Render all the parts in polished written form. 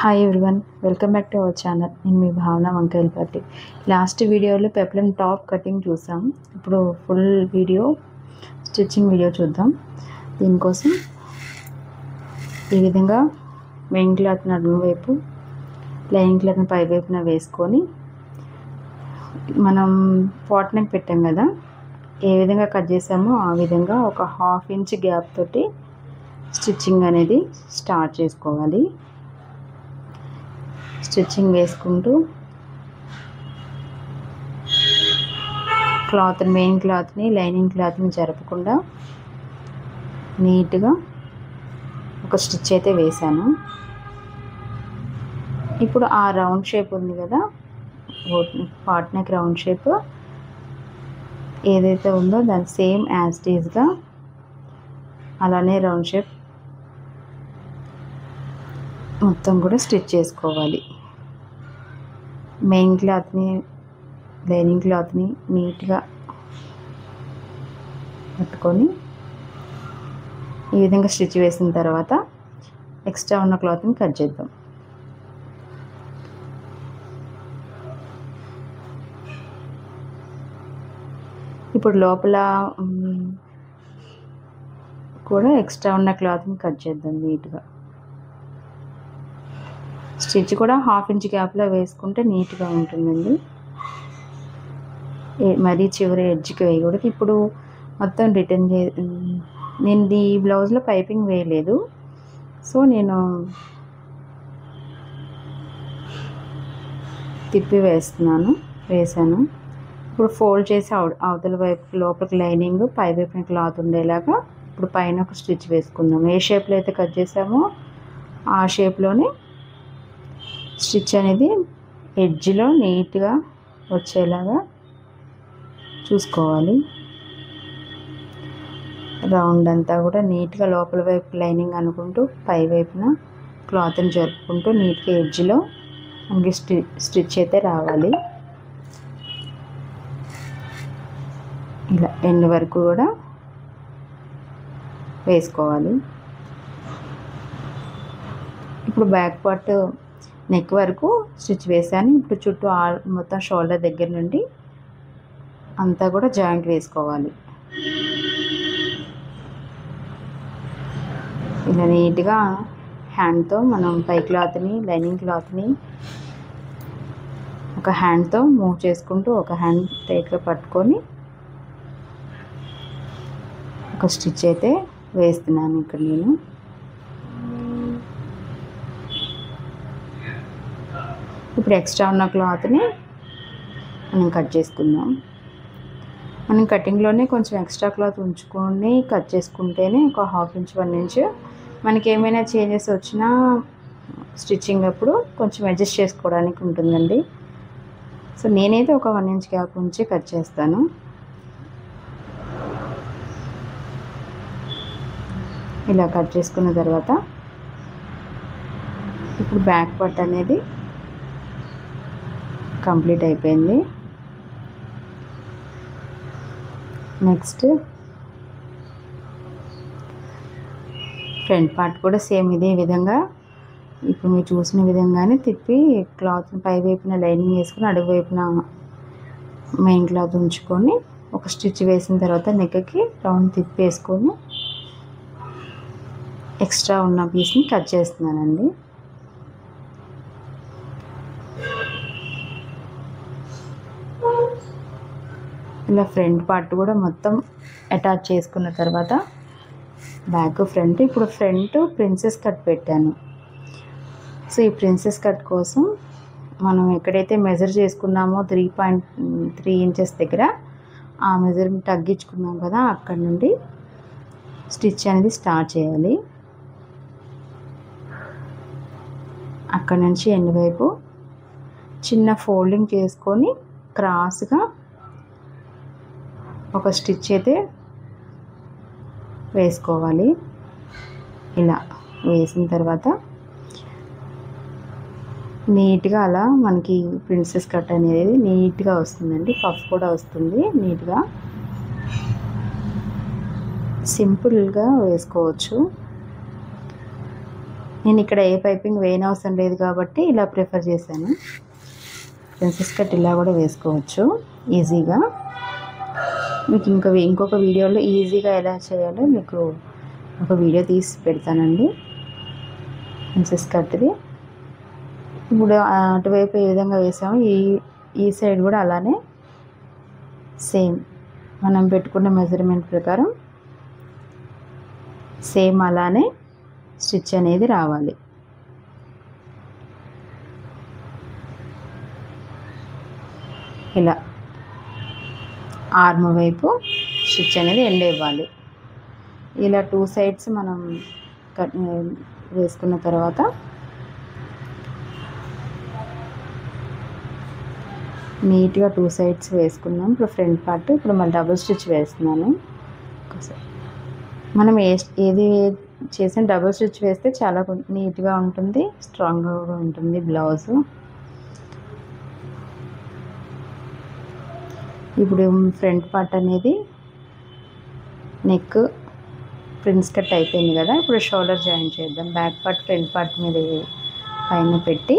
Hi everyone, welcome back to our channel. నేను మీ భావన వంకాయలపల్లి. Last వీడియోలో పెప్లమ్ టాప్ కటింగ్ చూసాం. ఇప్పుడు ఫుల్ వీడియో స్టిచ్చింగ్ వీడియో చూద్దాం. దీనికోసం ఈ విధంగా మెయిన్ క్లాత్ నడుము వైపు, లైనింగ్ క్లాత్ని పై వైపున వేసుకొని మనం పాట్ నెక్ పెట్టాం కదా, ఏ విధంగా కట్ చేసామో ఆ విధంగా ఒక 1/2 ఇంచ్ గ్యాప్ తోటి స్టిచ్చింగ్ అనేది స్టార్ట్ చేసుకోవాలి. స్టిచ్చింగ్ వేసుకుంటూ మెయిన్ క్లాత్ని లైనింగ్ క్లాత్ని జరపకుండా నీట్గా ఒక స్టిచ్ అయితే వేసాను. ఇప్పుడు ఆ రౌండ్ షేప్ ఉంది కదా, పాట్ నెక్ రౌండ్ షేప్ ఏదైతే ఉందో దాని సేమ్ యాజ్ ఇట్ ఈజ్గా అలానే రౌండ్ షేప్ మొత్తం కూడా స్టిచ్ చేసుకోవాలి. మెయిన్ క్లాత్ని లైనింగ్ క్లాత్ని నీట్గా పట్టుకొని ఈ విధంగా స్టిచ్ వేసిన తర్వాత ఎక్స్ట్రా ఉన్న క్లాత్ని కట్ చేద్దాం. ఇప్పుడు లోపల కూడా ఎక్స్ట్రా ఉన్న క్లాత్ని కట్ చేద్దాం నీట్గా. స్టిచ్ కూడా 1/2 ఇంచ్ గ్యాప్లో వేసుకుంటే నీట్గా ఉంటుందండి. మరీ చివరి ఎడ్జ్కి వేయకూడదు. ఇప్పుడు మొత్తం నేను ఈ బ్లౌజ్లో పైపింగ్ వేయలేదు, సో నేను తిప్పి వేసాను. ఇప్పుడు ఫోల్డ్ చేసి అవతల వైపు లోపలికి లైనింగ్, పై వైపున క్లాత్ ఉండేలాగా ఇప్పుడు పైన ఒక స్టిచ్ వేసుకుందాం. ఏ షేప్లో అయితే కట్ చేసామో ఆ షేప్లోనే స్టిచ్ అనేది ఎడ్జ్లో నీట్గా వచ్చేలాగా చూసుకోవాలి. రౌండ్ అంతా కూడా నీట్గా లోపల వైపు లైనింగ్ అనుకుంటూ పై వైపున క్లాత్ని జరుపుకుంటూ నీట్గా ఎడ్జ్లో మనకి స్టిచ్ అయితే రావాలి. ఇలా ఎండ్ వరకు కూడా వేసుకోవాలి. ఇప్పుడు బ్యాక్ పార్ట్ నెక్ వరకు స్టిచ్ వేసాను. ఇప్పుడు చుట్టూ మొత్తం షోల్డర్ దగ్గర నుండి అంతా కూడా జాయింట్ వేసుకోవాలి. ఇలా నీట్గా హ్యాండ్తో మనం పై క్లాత్ని లైనింగ్ క్లాత్ని ఒక హ్యాండ్తో మూవ్ చేసుకుంటూ ఒక హ్యాండ్ టైట్గా పట్టుకొని ఒక స్టిచ్ అయితే వేస్తున్నాను ఇక్కడ నేను. ఇప్పుడు ఎక్స్ట్రా ఉన్న క్లాత్ని మనం కట్ చేసుకుందాం. మనం కటింగ్లోనే కొంచెం ఎక్స్ట్రా క్లాత్ ఉంచుకొని కట్ చేసుకుంటేనే ఒక 1/2 ఇంచ్ 1 ఇంచ్ మనకి ఏమైనా చేంజెస్ వచ్చినా స్టిచ్చింగ్ అప్పుడు కొంచెం అడ్జస్ట్ చేసుకోవడానికి ఉంటుందండి. సో నేనైతే ఒక 1 ఇంచ్ గ్యాప్ ఉంచి కట్ చేస్తాను. ఇలా కట్ చేసుకున్న తర్వాత ఇప్పుడు బ్యాక్ పార్ట్ అనేది కంప్లీట్ అయిపోయింది. నెక్స్ట్ ఫ్రంట్ పార్ట్ కూడా సేమ్ ఇదే విధంగా ఇప్పుడు మీరు చూసిన విధంగానే తిప్పి క్లాత్ని పై వైపున లైనింగ్ వేసుకొని అడుగు వైపున మెయిన్ క్లాత్ ఉంచుకొని ఒక స్టిచ్ వేసిన తర్వాత నెక్కి రౌండ్ తిప్పి వేసుకొని ఎక్స్ట్రా ఉన్న పీస్ని కట్ చేస్తున్నానండి. ఇలా ఫ్రంట్ పార్ట్ కూడా మొత్తం అటాచ్ చేసుకున్న తర్వాత బ్యాక్ ఫ్రంట్, ఇప్పుడు ఫ్రంట్ ప్రిన్సెస్ కట్ పెట్టాను. సో ఈ ప్రిన్సెస్ కట్ కోసం మనం ఎక్కడైతే మెజర్ చేసుకున్నామో 3.3 ఇంచెస్ దగ్గర ఆ మెజర్మెంట్ తగ్గించుకున్నాం కదా, అక్కడ నుండి స్టిచ్ అనేది స్టార్ట్ చేయాలి. అక్కడ నుంచి ఎండ్ వైపు చిన్న ఫోల్డింగ్ చేసుకొని క్రాస్గా ఒక స్టిచ్ అయితే వేసుకోవాలి. ఇలా వేసిన తర్వాత నీట్గా అలా మనకి ప్రిన్సెస్ కట్ అనేది నీట్గా వస్తుందండి. పఫ్ కూడా వస్తుంది నీట్గా. సింపుల్గా వేసుకోవచ్చు. నేను ఇక్కడ ఏ పైపింగ్ వేయనవసరం లేదు కాబట్టి ఇలా ప్రిఫర్ చేశాను. ప్రిన్సెస్ కట్ ఇలా కూడా వేసుకోవచ్చు ఈజీగా. మీకు ఇంకొక వీడియోలో ఈజీగా ఎలా చేయాలో మీకు ఒక వీడియో తీసి పెడతానండి ప్రిన్సెస్ కట్ది. ఇప్పుడు అటువైపు ఏ విధంగా వేసామో ఈ సైడ్ కూడా అలానే సేమ్ మనం పెట్టుకున్న మెజర్మెంట్ ప్రకారం సేమ్ అలానే స్టిచ్ అనేది రావాలి. ఇలా ఆర్మ్ వైపు స్టిచ్ అనేది ఎండ్ ఇవ్వాలి. ఇలా 2 సైడ్స్ మనం వేసుకున్న తర్వాత నీట్గా 2 సైడ్స్ వేసుకున్నాం. ఇప్పుడు ఫ్రంట్ పార్ట్ ఇప్పుడు మళ్ళీ డబుల్ స్టిచ్ వేస్తున్నాను. మనం ఏది చేసిన డబుల్ స్టిచ్ వేస్తే చాలా నీట్గా ఉంటుంది, స్ట్రాంగ్గా కూడా ఉంటుంది బ్లౌజు. ఇప్పుడు ఫ్రంట్ పార్ట్ అనేది నెక్ ప్రిన్స్ కట్ అయిపోయింది కదా. ఇప్పుడు షోల్డర్ జాయిన్ చేద్దాం. బ్యాక్ పార్ట్ ఫ్రంట్ పార్ట్ మీద పైన పెట్టి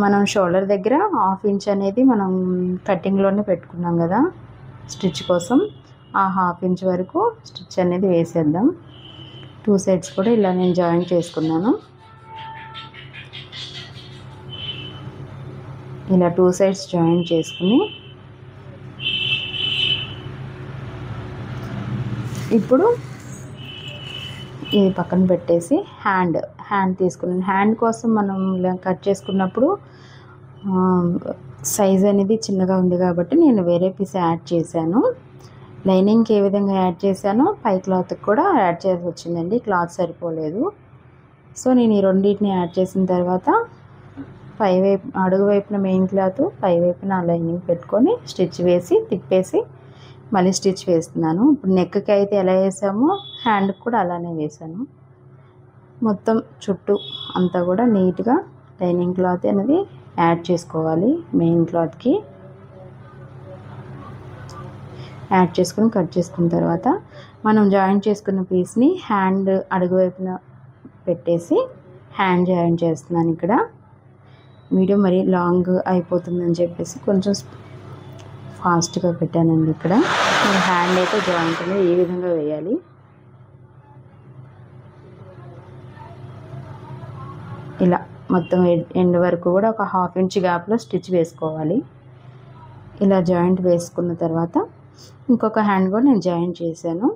మనం షోల్డర్ దగ్గర 1/2 ఇంచ్ అనేది మనం కటింగ్లోనే పెట్టుకున్నాం కదా స్టిచ్ కోసం. ఆ 1/2 ఇంచ్ వరకు స్టిచ్ అనేది వేసేద్దాం. 2 సైడ్స్ కూడా ఇలా నేను జాయిన్ చేసుకున్నాను. ఇలా 2 సైడ్స్ జాయిన్ చేసుకుని ఇప్పుడు ఇది పక్కన పెట్టేసి హ్యాండ్ తీసుకున్నాను. హ్యాండ్ కోసం మనం కట్ చేసుకున్నప్పుడు సైజ్ అనేది చిన్నగా ఉంది కాబట్టి నేను వేరే పీస్ యాడ్ చేశాను. లైనింగ్కి ఏ విధంగా యాడ్ చేశానో పై క్లాత్కి కూడా యాడ్ చేసి వచ్చిందండి. క్లాత్ సరిపోలేదు. సో నేను ఈ రెండింటిని యాడ్ చేసిన తర్వాత అడుగు వైపున మెయిన్ క్లాత్, పై వైపున లైనింగ్ పెట్టుకొని స్టిచ్ వేసి తిప్పేసి మళ్ళీ స్టిచ్ వేస్తున్నాను. ఇప్పుడు నెక్కి అయితే ఎలా వేసామో హ్యాండ్కి కూడా అలానే వేసాను. మొత్తం చుట్టూ అంతా కూడా నీట్గా లైనింగ్ క్లాత్ అనేది యాడ్ చేసుకోవాలి. మెయిన్ క్లాత్కి యాడ్ చేసుకుని కట్ చేసుకున్న తర్వాత మనం జాయిన్ చేసుకున్న పీస్ని హ్యాండ్ అడుగు వైపున పెట్టేసి హ్యాండ్ జాయిన్ చేస్తున్నాను. ఇక్కడ వీడియో మరీ లాంగ్ అయిపోతుందని చెప్పేసి కొంచెం ఫాస్ట్గా పెట్టానండి. ఇక్కడ హ్యాండ్ అయితే జాయింట్ అనేది ఈ విధంగా వేయాలి. ఇలా మొత్తం ఎండ్ వరకు కూడా ఒక 1/2 ఇంచ్ గ్యాప్లో స్టిచ్ వేసుకోవాలి. ఇలా జాయింట్ వేసుకున్న తర్వాత ఇంకొక హ్యాండ్ కూడా నేను జాయిన్ చేశాను.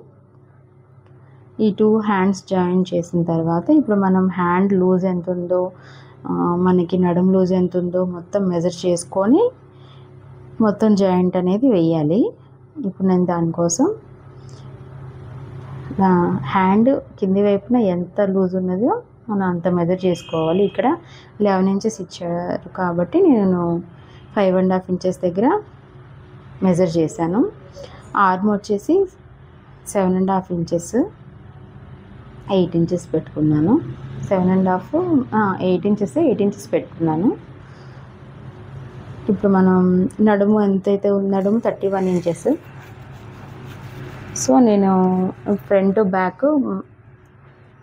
ఈ 2 హ్యాండ్స్ జాయిన్ చేసిన తర్వాత ఇప్పుడు మనం హ్యాండ్ లూజ్ ఎంత ఉందో, మనకి నడుము లూజ్ ఎంత ఉందో మొత్తం మెజర్ చేసుకొని మొత్తం జాయింట్ అనేది వేయాలి. ఇప్పుడు నేను దానికోసం నా హ్యాండ్ కింది వైపున ఎంత లూజ్ ఉన్నదో మనం అంత మెజర్ చేసుకోవాలి. ఇక్కడ 11 ఇంచెస్ ఇచ్చారు కాబట్టి నేను 5.5 ఇంచెస్ దగ్గర మెజర్ చేశాను. ఆర్మ్ వచ్చేసి 7.5 ఇంచెస్ 8 ఇంచెస్ పెట్టుకున్నాను. 7.5 8 ఇంచెస్ పెట్టుకున్నాను. ఇప్పుడు మనం నడుము ఎంతైతే నడుము 31 ఇంచెస్. సో నేను ఫ్రంట్ బ్యాక్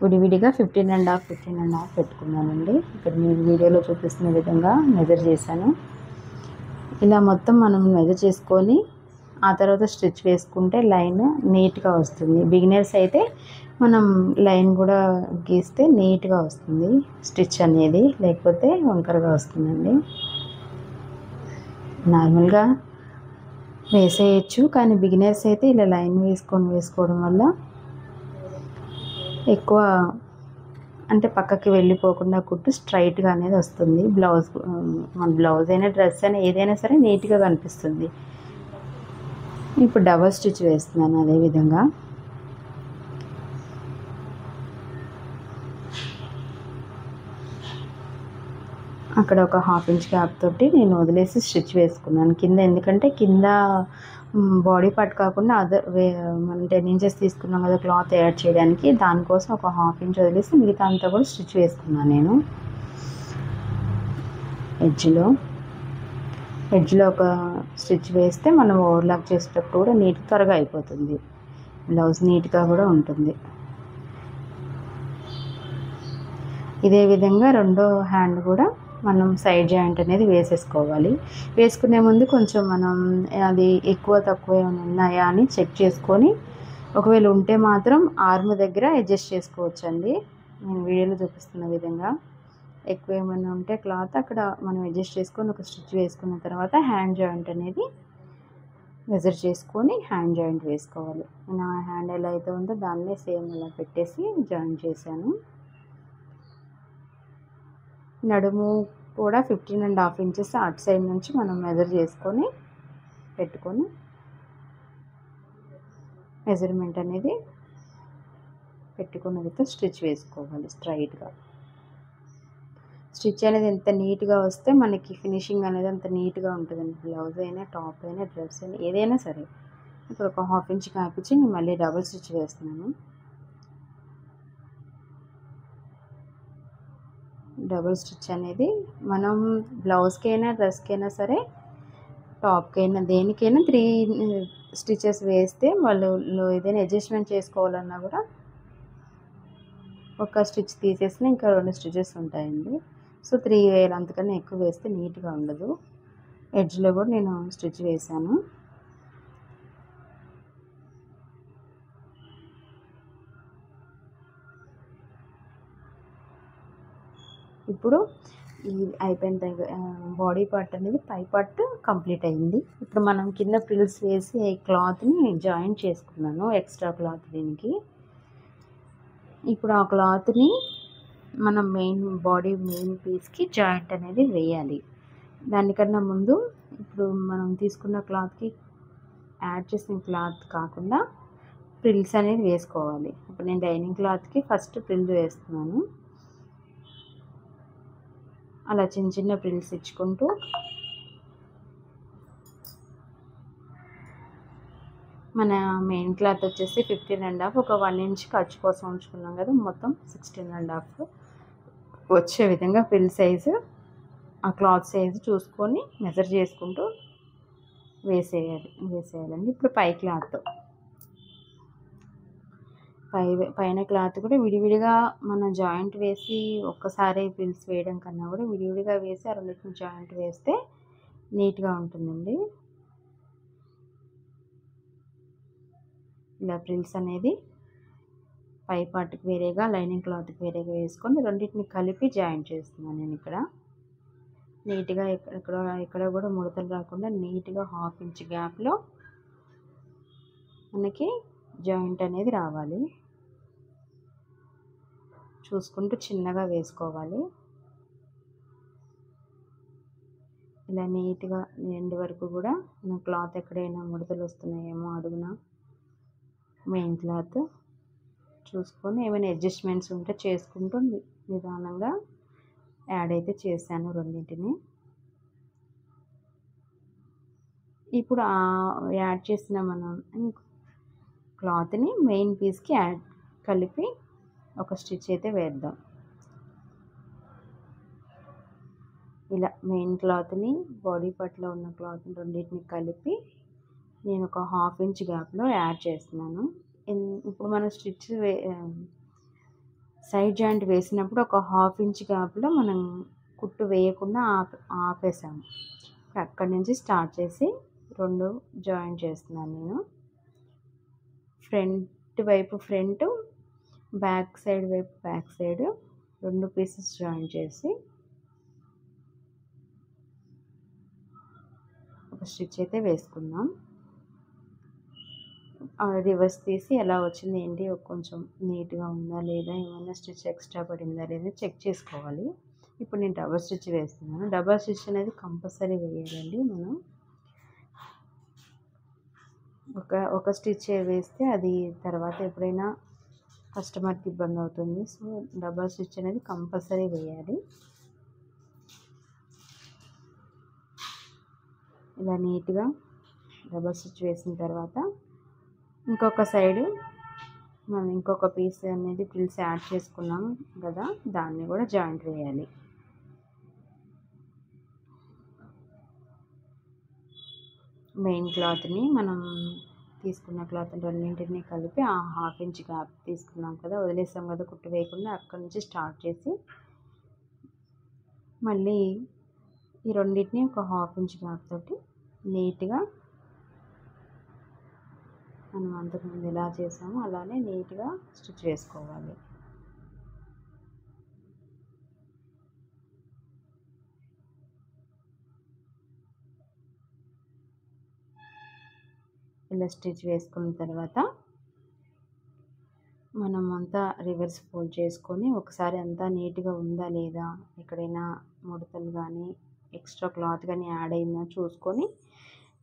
విడివిడిగా 15.5 పెట్టుకున్నానండి. ఇక్కడ నేను వీడియోలో చూపిస్తున్న విధంగా మెజర్ చేశాను. ఇలా మొత్తం మనం మెజర్ చేసుకొని ఆ తర్వాత స్టిచ్ వేసుకుంటే లైన్ నీట్గా వస్తుంది. బిగినర్స్ అయితే మనం లైన్ కూడా గీస్తే నీట్గా వస్తుంది స్టిచ్ అనేది, లేకపోతే వంకరగా వస్తుందండి. నార్మల్గా వేసేయచ్చు, కానీ బిగినర్స్ అయితే ఇలా లైన్ వేసుకోవడం వల్ల ఎక్కువ అంటే పక్కకి వెళ్ళిపోకుండా కుట్టు స్ట్రైట్గా అనేది వస్తుంది. మన బ్లౌజ్ అయినా డ్రెస్ అయినా ఏదైనా సరే నీట్గా కనిపిస్తుంది. ఇప్పుడు డబల్ స్టిచ్ వేస్తున్నాను. అదేవిధంగా అక్కడ ఒక 1/2 ఇంచ్ గ్యాప్ తోటి నేను వదిలేసి స్టిచ్ వేసుకున్నాను కింద. ఎందుకంటే కింద బాడీ పార్ట్ కాకుండా మనం 10 ఇంచెస్ తీసుకున్నాం కదా క్లాత్ యాడ్ చేయడానికి, దానికోసం ఒక 1/2 ఇంచ్ వదిలేసి మిగతా అంతా కూడా స్టిచ్ వేసుకున్నాను నేను. ఎడ్జ్లో ఒక స్టిచ్ వేస్తే మనం ఓవర్లాక్ చేసేటప్పుడు కూడా త్వరగా అయిపోతుంది. బ్లౌజ్ నీట్గా కూడా ఉంటుంది. ఇదే విధంగా రెండో హ్యాండ్ కూడా మనం సైడ్ జాయింట్ అనేది వేసేసుకోవాలి. వేసుకునే ముందు కొంచెం మనం అది ఎక్కువ తక్కువ ఏమైనా ఉన్నాయా అని చెక్ చేసుకొని, ఒకవేళ ఉంటే మాత్రం ఆర్మ్ దగ్గర అడ్జస్ట్ చేసుకోవచ్చండి. నేను వీడియోలో చూపిస్తున్న విధంగా ఎక్కువ ఏమైనా ఉంటే క్లాత్ అక్కడ మనం అడ్జస్ట్ చేసుకొని ఒక స్టిచ్ వేసుకున్న తర్వాత హ్యాండ్ జాయింట్ అనేది మెజర్ చేసుకొని హ్యాండ్ జాయింట్ వేసుకోవాలి. నా హ్యాండ్ ఎలా అయితే ఉందో దాన్నే సేమ్ ఇలా పెట్టేసి జాయిన్ చేశాను. నడుము కూడా 15.5 ఇంచెస్ అటు సైడ్ నుంచి మనం మెజర్ చేసుకొని పెట్టుకొని మెజర్మెంట్ అనేది పెట్టుకున్నదితో స్టిచ్ వేసుకోవాలి స్ట్రైట్గా. స్టిచ్ అనేది ఎంత నీట్గా వస్తే మనకి ఫినిషింగ్ అనేది అంత నీట్గా ఉంటుందండి. బ్లౌజ్ అయినా, టాప్ అయినా, డ్రెస్ అయినా, ఏదైనా సరే. ఇప్పుడు ఒక 1/2 ఇంచ్ కాపించి నేను మళ్ళీ డబుల్ స్టిచ్ వేస్తున్నాను. డబుల్ స్టిచ్ అనేది మనం బ్లౌజ్కైనా, డ్రెస్కైనా సరే, టాప్కైనా, దేనికైనా 3 స్టిచెస్ వేస్తే వాళ్ళు ఏదైనా అడ్జస్ట్మెంట్ చేసుకోవాలన్నా కూడా ఒక స్టిచ్ తీసేసిన ఇంకా 2 స్టిచెస్ ఉంటాయండి. సో 3 వేయాలి, అంతకన్నా ఎక్కువ వేస్తే నీట్గా ఉండదు. ఎడ్జ్లో కూడా నేను స్టిచ్ వేశాను. ఇప్పుడు ఇది అయిపోయిన బాడీ పార్ట్ అనేది పై పార్ట్ కంప్లీట్ అయింది. ఇప్పుడు మనం కింద ఫ్రిల్స్ వేసి క్లాత్ని జాయిన్ చేసుకున్నాను, ఎక్స్ట్రా క్లాత్ దీనికి. ఇప్పుడు ఆ క్లాత్ని మనం బాడీ మెయిన్ పీస్కి జాయింట్ అనేది వేయాలి. దానికన్నా ముందు ఇప్పుడు మనం తీసుకున్న క్లాత్కి యాడ్ చేసిన క్లాత్ కాకుండా ఫ్రిల్స్ అనేది వేసుకోవాలి. ఇప్పుడు నేను డైనింగ్ క్లాత్కి ఫస్ట్ ఫ్రిల్ వేస్తున్నాను. అలా చిన్న చిన్న ఫ్రిల్స్ ఇచ్చుకుంటూ మన మెయిన్ క్లాత్ వచ్చేసి 15.5, ఒక 1 ఇంచ్ ఖర్చు కోసం ఉంచుకున్నాం కదా, మొత్తం 16.5 వచ్చే విధంగా ఫ్రిల్ సైజు ఆ క్లాత్ సైజు చూసుకొని మెజర్ చేసుకుంటూ వేసేయాలండి. ఇప్పుడు పై క్లాత్ పైన క్లాత్ కూడా విడివిడిగా మన జాయింట్ వేసి ఒక్కసారి ఫ్రిల్స్ వేయడం కన్నా కూడా విడివిడిగా వేసి ఆ రెండింటిని జాయింట్ వేస్తే నీట్గా ఉంటుందండి. ఇలా ఫ్రిల్స్ అనేది పై పార్ట్కి వేరేగా, లైనింగ్ క్లాత్కి వేరేగా వేసుకొని రెండింటిని కలిపి జాయింట్ చేస్తున్నాను నేను ఇక్కడ. నీట్గా ఎక్కడ కూడా ముడతలు రాకుండా నీట్గా 1/2 ఇంచ్ గ్యాప్లో మనకి జాయింట్ అనేది రావాలి. చూసుకుంటూ చిన్నగా వేసుకోవాలి. ఇలా నీట్గా ఎండ్ వరకు కూడా మన క్లాత్ ఎక్కడైనా ముడతలు వస్తున్నాయేమో అడుగున మెయిన్ క్లాత్ చూసుకొని ఏమైనా అడ్జస్ట్మెంట్స్ ఉంటే చేసుకుంటూ నిదానంగా యాడ్ అయితే చేశాను రెండింటిని. ఇప్పుడు యాడ్ చేసిన మనం క్లాత్ని మెయిన్ పీస్కి కలిపి ఒక స్టిచ్ అయితే వేద్దాం. ఇలా మెయిన్ క్లాత్ని బాడీ పార్ట్లో ఉన్న క్లాత్ని రెండింటిని కలిపి నేను ఒక 1/2 ఇంచ్ గ్యాప్లో యాడ్ చేస్తున్నాను. ఇప్పుడు మనం స్టిచ్ సైడ్ జాయింట్ వేసినప్పుడు ఒక 1/2 ఇంచ్ గ్యాప్లో మనం కుట్టు వేయకుండా ఆపేసాము. అక్కడి నుంచి స్టార్ట్ చేసి 2 జాయిన్ చేస్తున్నాను నేను. ఫ్రంట్ వైపు ఫ్రంట్, బ్యాక్ సైడ్ వైపు బ్యాక్ సైడ్ 2 పీసెస్ జాయిన్ చేసి ఒక స్టిచ్ అయితే వేసుకుందాం. రివర్స్ తీసి ఎలా వచ్చింది ఏంటి, కొంచెం నీట్గా ఉందా లేదా, ఏమైనా స్టిచ్ ఎక్స్ట్రా పడిందా లేదా చెక్ చేసుకోవాలి. ఇప్పుడు నేను డబల్ స్టిచ్ వేస్తున్నాను. డబల్ స్టిచ్ అనేది కంపల్సరీ వేయాలండి. మనం ఒక స్టిచ్ వేస్తే అది తర్వాత ఎప్పుడైనా కస్టమర్కి ఇబ్బంది అవుతుంది. సో డబల్ స్టిచ్ అనేది కంపల్సరీ వేయాలి. ఇలా నీట్గా డబల్ స్టిచ్ వేసిన తర్వాత ఇంకొక సైడు మనం ఇంకొక పీస్ అనేది ఫ్రిల్స్ యాడ్ చేసుకున్నాం కదా, దాన్ని కూడా జాయింట్ వేయాలి. మెయిన్ క్లాత్ని మనం తీసుకున్న క్లాత్ రెండింటిని కలిపి ఆ 1/2 ఇంచ్ గ్యాప్ తీసుకున్నాం కదా, వదిలేసాం కదా కుట్టు వేయకుండా, అక్కడి నుంచి స్టార్ట్ చేసి మళ్ళీ ఈ రెండింటిని ఒక హాఫ్ ఇంచ్ గ్యాప్ తోటి నీట్గా మనం అంతకుముందు ఎలా చేసామో అలానే నీట్గా స్టిచ్ వేసుకోవాలి. ఇలా స్టిచ్ వేసుకున్న తర్వాత మనం అంతా రివర్స్ ఫోల్డ్ చేసుకొని ఒకసారి అంతా నీట్గా ఉందా లేదా, ఎక్కడైనా ముడతలు కానీ ఎక్స్ట్రా క్లాత్ కానీ యాడ్ అయిందా చూసుకొని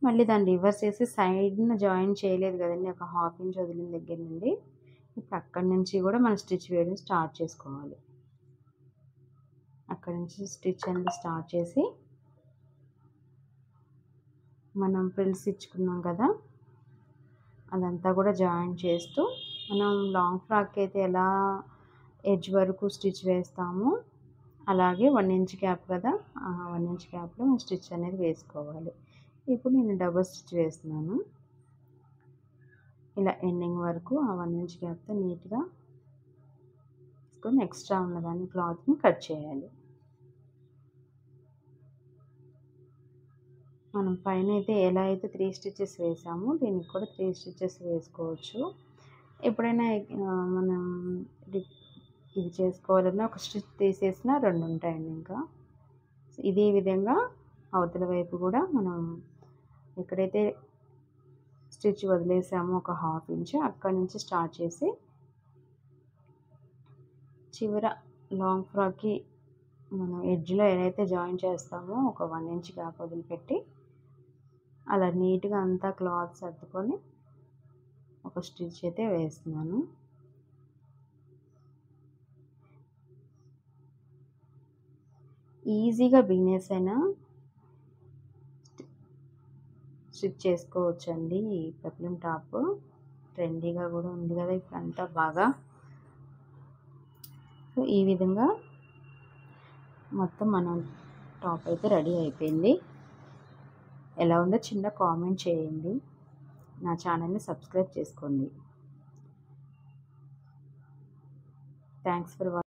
మళ్ళీ దాన్ని రివర్స్ చేసి సైడ్న జాయిన్ చేయలేదు కదండి, ఒక హాఫ్ ఇంచ్ వదిలిన దగ్గర నుండి ఇప్పుడు అక్కడి నుంచి కూడా మనం స్టిచ్ వేయడం స్టార్ట్ చేసుకోవాలి. అక్కడి నుంచి స్టిచ్ అనేది స్టార్ట్ చేసి మనం ఫ్రిల్స్ ఇచ్చుకున్నాం కదా అదంతా కూడా జాయిన్ చేస్తూ మనం లాంగ్ ఫ్రాక్ అయితే ఎలా ఎడ్జ్ వరకు స్టిచ్ వేస్తామో అలాగే 1 ఇంచ్ గ్యాప్ కదా, 1 ఇంచ్ గ్యాప్లో స్టిచ్ అనేది వేసుకోవాలి. ఇప్పుడు నేను డబుల్ స్టిచ్ వేస్తున్నాను. ఇలా ఎండింగ్ వరకు ఆ 1 ఇంచ్ గ్యాప్తో నీట్గా తీసుకొని ఎక్స్ట్రా ఉన్నదాన్ని క్లాత్ని కట్ చేయాలి. మనం పైన అయితే ఎలా అయితే 3 స్టిచెస్ వేసామో దీనికి కూడా 3 స్టిచెస్ వేసుకోవచ్చు. ఎప్పుడైనా మనం ఇది చేసుకోవాలన్నా ఒక స్టిచ్ తీసేసినా 2 ఉంటాయండి. ఇంకా ఇదే విధంగా అవతల వైపు కూడా మనం ఎక్కడైతే స్టిచ్ వదిలేసామో ఒక హాఫ్ ఇంచ్ అక్కడి నుంచి స్టార్ట్ చేసి చివర లాంగ్ ఫ్రాక్కి మనం ఎడ్జ్లో ఏదైతే జాయిన్ చేస్తామో ఒక 1 ఇంచ్ గ్యాప్ వదిలిపెట్టి అలా నీట్గా అంతా క్లాత్ సర్దుకొని ఒక స్టిచ్ అయితే వేస్తున్నాను. ఈజీగా బిగినర్స్ అయినా స్టిచ్ చేసుకోవచ్చండి. ఈ పెప్లమ్ టాప్ ట్రెండీగా కూడా ఉంది కదా ఇప్పుడు అంతా బాగా. సో ఈ విధంగా మొత్తం మనం టాప్ అయితే రెడీ అయిపోయింది. ఎలా ఉందో చిన్న కామెంట్ చేయండి. నా ఛానల్ని సబ్స్క్రైబ్ చేసుకోండి. Thanks for watching.